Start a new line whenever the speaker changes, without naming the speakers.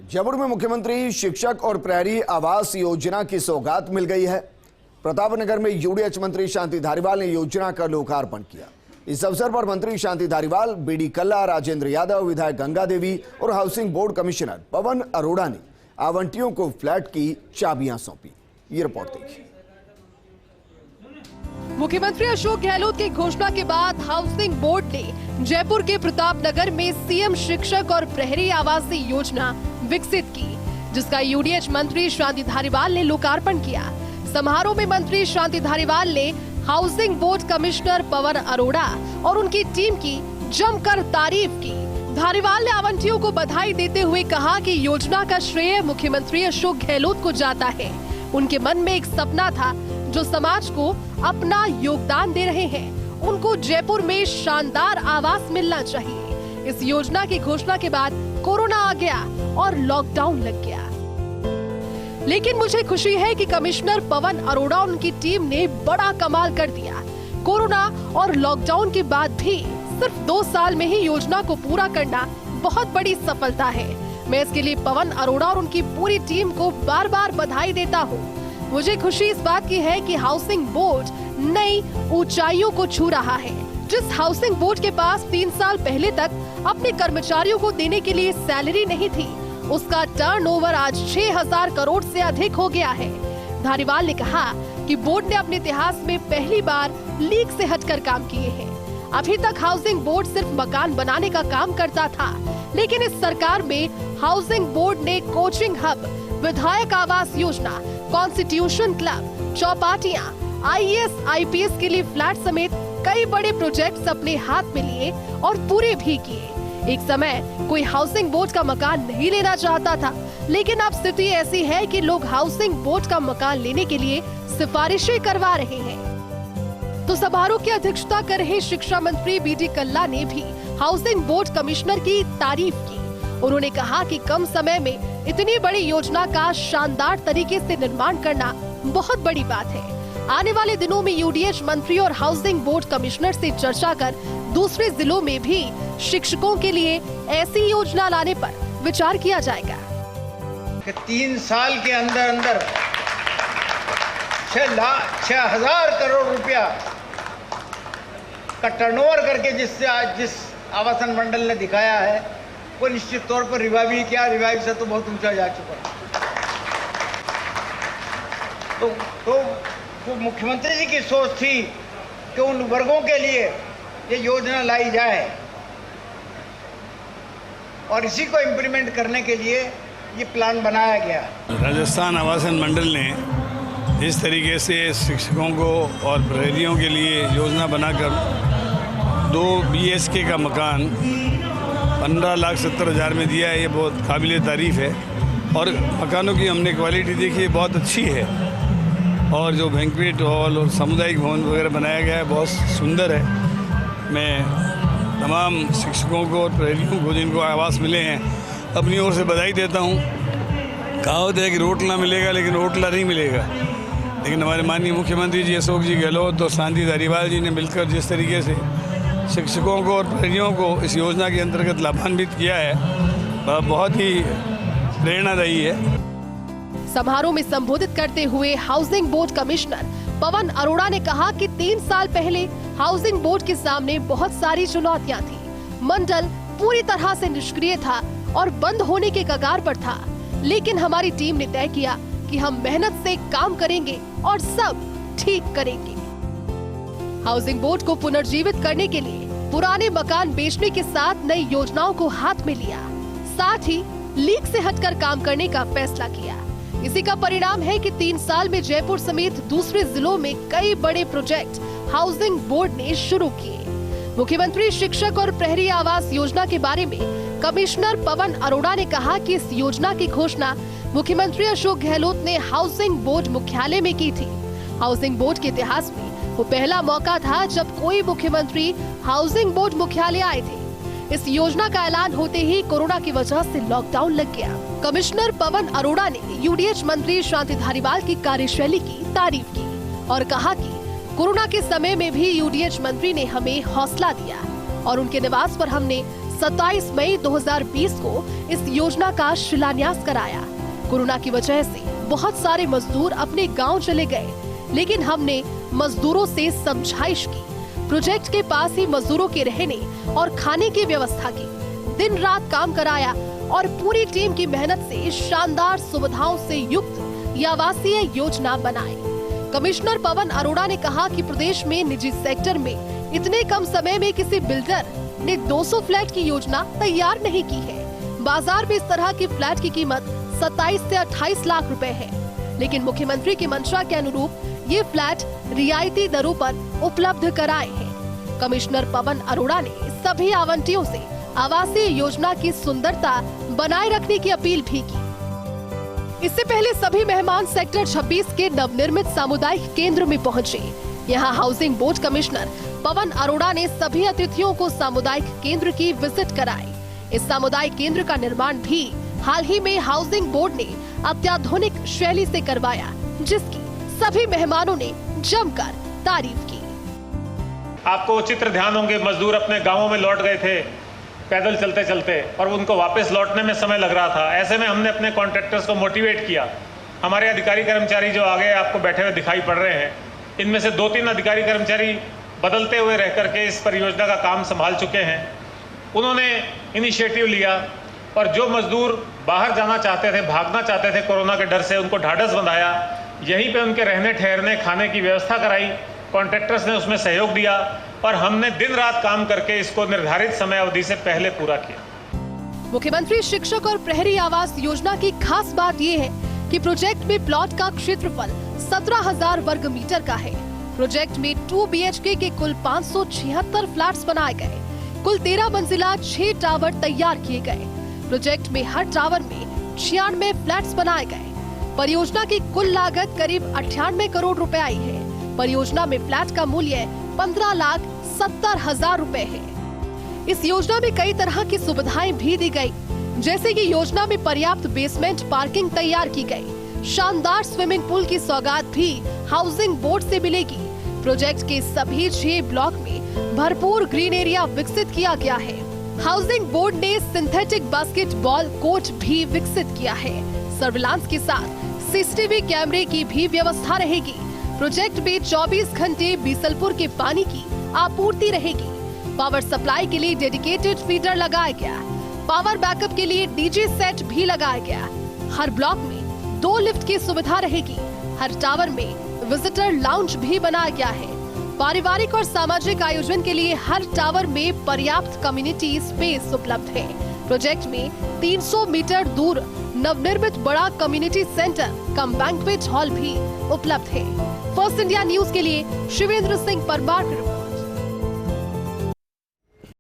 जयपुर में मुख्यमंत्री शिक्षक और प्रहरी आवास योजना की सौगात मिल गई है। प्रतापनगर में यूडीएच मंत्री शांति धारीवाल ने योजना का लोकार्पण किया। इस अवसर पर मंत्री शांति धारीवाल, बीडी कल्ला, राजेंद्र यादव, विधायक गंगा देवी और housing board commissioner Pawan Arora ने आवंटियों को फ्लैट की चाबियां सौंपी। ये रिपोर्ट देखिए।
मुख्यमंत्री अशोक गहलोत की घोषणा के बाद हाउसिंग बोर्ड ने जयपुर के प्रतापनगर में सीएम शिक्षक और प्रहरी आवासीय योजना विकसित की, जिसका यूडीएच मंत्री शांति धारीवाल ने लोकार्पण किया। समारोह में मंत्री शांति धारीवाल ने housing board commissioner Pawan Arora और उनकी टीम की जमकर तारीफ की। धारीवाल ने आवंटियों को बधाई देते हुए कहा कि योजना का श्रेय मुख्यमंत्री अशोक गहलोत को जाता है। उनके मन में एक सपना था जो समाज को अपना योगदान दे रहे हैं। उनको जयपुर में शानदार आवास मिलना चाहिए। इस योजना की घोषणा के बाद कोरोना आ गया और लॉकडाउन लग गया, लेकिन मुझे खुशी है कि कमिश्नर पवन अरोड़ा और उनकी टीम ने बड़ा कमाल कर दिया। कोरोना और लॉकडाउन के बाद भी सिर्फ 2 साल में ही योजना को पूरा करना बहुत बड़ी सफलता है। मैं इसके लिए पवन अरोड़ा और उनकी पूरी टीम को बार बार बधाई देता हूँ। मुझे खुशी इस बात की है कि हाउसिंग बोर्ड नई ऊंचाइयों को छू रहा है। जिस हाउसिंग बोर्ड के पास 3 साल पहले तक अपने कर्मचारियों को देने के लिए सैलरी नहीं थी, उसका टर्नओवर आज 6000 करोड़ से अधिक हो गया है। धारीवाल ने कहा कि बोर्ड ने अपने इतिहास में पहली बार लीक से हटकर काम किए हैं। अभी तक हाउसिंग बोर्ड सिर्फ मकान बनाने का काम करता था, लेकिन इस सरकार में हाउसिंग बोर्ड ने कोचिंग हब, विधायक Awas Yojana, constitution club, चौपाटियां, IAS, IPS के लिए फ्लैट समेत कई बड़े प्रोजेक्ट्स अपने हाथ में लिए और पूरे भी किए। एक समय कोई हाउसिंग बोर्ड का मकान नहीं लेना चाहता था, लेकिन अब स्थिति ऐसी है कि लोग हाउसिंग बोर्ड का मकान लेने के लिए सिफारिशें करवा रहे हैं। तो समारोह की अध्यक्षता कर रहे शिक्षा मंत्री बीडी कल्ला ने भी हाउसिंग बोर्ड कमिश्नर की तारीफ की। उन्होंने कहा कि कम समय में इतनी बड़ी योजना का शानदार तरीके से निर्माण करना बहुत बड़ी बात है। आने वाले दिनों में यूडीएच मंत्री और हाउसिंग बोर्ड कमिश्नर से चर्चा कर दूसरे जिलों में भी शिक्षकों के लिए ऐसी योजना लाने पर विचार किया जाएगा।
3 साल के अंदर अंदर 6,000 करोड़ रुपया का टर्नओवर करके जिस आवासन मंडल ने दिखाया है, वो निश्चित तौर पर रिवाइव किया। रिवाइव से तो बहुत ऊंचा जा चुका। तो मुख्यमंत्री जी की सोच थी कि उन वर्गों के लिए ये योजना लाई जाए और इसी को इम्प्लीमेंट करने के लिए ये प्लान बनाया गया।
राजस्थान आवासन मंडल ने इस तरीके से शिक्षकों को और प्रहरियों के लिए योजना बनाकर 2 BHK का मकान 15,70,000 में दिया है। ये बहुत काबिल तारीफ है और मकानों की हमने क्वालिटी देखी, बहुत अच्छी है। और जो बैंक्वेट हॉल और सामुदायिक भवन वगैरह बनाया गया है, बहुत सुंदर है। मैं तमाम शिक्षकों को और प्रहरियों को जिनको आवास मिले हैं, अपनी ओर से बधाई देता हूँ। कहावत है कि रोटला मिलेगा लेकिन रोटला नहीं मिलेगा, लेकिन हमारे माननीय मुख्यमंत्री जी अशोक जी गहलोत और शांति धारीवाल जी ने मिलकर जिस तरीके से शिक्षकों को और प्रहरियों को इस योजना के अंतर्गत लाभान्वित किया है, वह बहुत ही प्रेरणादायी है।
समारोह में संबोधित करते हुए housing board commissioner Pawan Arora ने कहा कि 3 साल पहले हाउसिंग बोर्ड के सामने बहुत सारी चुनौतियां थी। मंडल पूरी तरह से निष्क्रिय था और बंद होने के कगार पर था, लेकिन हमारी टीम ने तय किया कि हम मेहनत से काम करेंगे और सब ठीक करेंगे। हाउसिंग बोर्ड को पुनर्जीवित करने के लिए पुराने मकान बेचने के साथ नई योजनाओं को हाथ में लिया, साथ ही लीक से हटकर काम करने का फैसला किया। इसी का परिणाम है कि 3 साल में जयपुर समेत दूसरे जिलों में कई बड़े प्रोजेक्ट हाउसिंग बोर्ड ने शुरू किए। मुख्यमंत्री शिक्षक और प्रहरी आवास योजना के बारे में कमिश्नर पवन अरोड़ा ने कहा कि इस योजना की घोषणा मुख्यमंत्री अशोक गहलोत ने हाउसिंग बोर्ड मुख्यालय में की थी। हाउसिंग बोर्ड के इतिहास में वो पहला मौका था जब कोई मुख्यमंत्री हाउसिंग बोर्ड मुख्यालय आए थे। इस योजना का ऐलान होते ही कोरोना की वजह से लॉकडाउन लग गया। कमिश्नर पवन अरोड़ा ने यूडीएच मंत्री शांति धारीवाल की कार्यशैली की तारीफ की और कहा कि कोरोना के समय में भी यूडीएच मंत्री ने हमें हौसला दिया और उनके निवास पर हमने 27 मई 2020 को इस योजना का शिलान्यास कराया। कोरोना की वजह से बहुत सारे मजदूर अपने गांव चले गए, लेकिन हमने मजदूरों से समझाइश की, प्रोजेक्ट के पास ही मजदूरों के रहने और खाने की व्यवस्था की, दिन रात काम कराया और पूरी टीम की मेहनत से शानदार सुविधाओं से युक्त ये आवासीय योजना बनाई। कमिश्नर पवन अरोड़ा ने कहा कि प्रदेश में निजी सेक्टर में इतने कम समय में किसी बिल्डर ने 200 फ्लैट की योजना तैयार नहीं की है। बाजार में इस तरह की फ्लैट की कीमत 27 से 28 लाख रुपए है, लेकिन मुख्यमंत्री की मंशा के अनुरूप ये फ्लैट रियायती दरों पर उपलब्ध कराए हैं। कमिश्नर पवन अरोड़ा ने सभी आवंटियों से आवासीय योजना की सुंदरता बनाए रखने की अपील भी की। इससे पहले सभी मेहमान सेक्टर 26 के नवनिर्मित सामुदायिक केंद्र में पहुंचे। यहां housing board commissioner Pawan Arora ने सभी अतिथियों को सामुदायिक केंद्र की विजिट कराई। इस सामुदायिक केंद्र का निर्माण भी हाल ही में हाउसिंग बोर्ड ने अत्याधुनिक शैली से करवाया, जिसकी सभी मेहमानों ने जमकर तारीफ की।
आपको चित्र ध्यान होंगे, मजदूर अपने गांवों में लौट गए थे पैदल चलते चलते, और उनको वापस लौटने में समय लग रहा था। ऐसे में हमने अपने कॉन्ट्रैक्टर्स को मोटिवेट किया। हमारे अधिकारी कर्मचारी जो आगे आपको बैठे हुए दिखाई पड़ रहे हैं, इनमें से 2-3 अधिकारी कर्मचारी बदलते हुए रह करके इस परियोजना का काम संभाल चुके हैं। उन्होंने इनिशिएटिव लिया और जो मजदूर बाहर जाना चाहते थे, भागना चाहते थे कोरोना के डर से, उनको ढाढ़स बंधाया। यहीं पे उनके रहने ठहरने खाने की व्यवस्था कराई। कॉन्ट्रैक्टर्स ने उसमें सहयोग दिया और हमने दिन रात काम करके इसको निर्धारित समय अवधि से पहले पूरा किया।
मुख्यमंत्री शिक्षक और प्रहरी आवास योजना की खास बात ये है कि प्रोजेक्ट में प्लॉट का क्षेत्रफल 17,000 वर्ग मीटर का है। प्रोजेक्ट में 2 BHK के कुल 576 फ्लैट्स बनाए गए। कुल 13 मंजिला 6 टावर तैयार किए गए। प्रोजेक्ट में हर टावर में 96 फ्लैट्स बनाए गए। परियोजना की कुल लागत करीब 98 करोड़ रुपए आई है। परियोजना में फ्लैट का मूल्य 15,70,000 रुपए है। इस योजना में कई तरह की सुविधाएं भी दी गई, जैसे कि योजना में पर्याप्त बेसमेंट पार्किंग तैयार की गई। शानदार स्विमिंग पूल की सौगात भी हाउसिंग बोर्ड से मिलेगी। प्रोजेक्ट के सभी 6 ब्लॉक में भरपूर ग्रीन एरिया विकसित किया गया है। हाउसिंग बोर्ड ने सिंथेटिक बास्केटबॉल कोर्ट भी विकसित किया है। सर्विलांस के साथ CCTV कैमरे की भी व्यवस्था रहेगी। प्रोजेक्ट में 24 घंटे बीसलपुर के पानी की आपूर्ति रहेगी। पावर सप्लाई के लिए डेडिकेटेड फीडर लगाया गया। पावर बैकअप के लिए DJ सेट भी लगाया गया। हर ब्लॉक में 2 लिफ्ट की सुविधा रहेगी। हर टावर में विजिटर लाउंज भी बनाया गया है। पारिवारिक और सामाजिक आयोजन के लिए हर टावर में पर्याप्त कम्युनिटी स्पेस उपलब्ध है। प्रोजेक्ट में 300 मीटर दूर नवनिर्मित बड़ा कम्युनिटी सेंटर कम बैंक्वेट हॉल भी उपलब्ध है। फर्स्ट इंडिया न्यूज के लिए शिवेंद्र सिंह परमार की रिपोर्ट।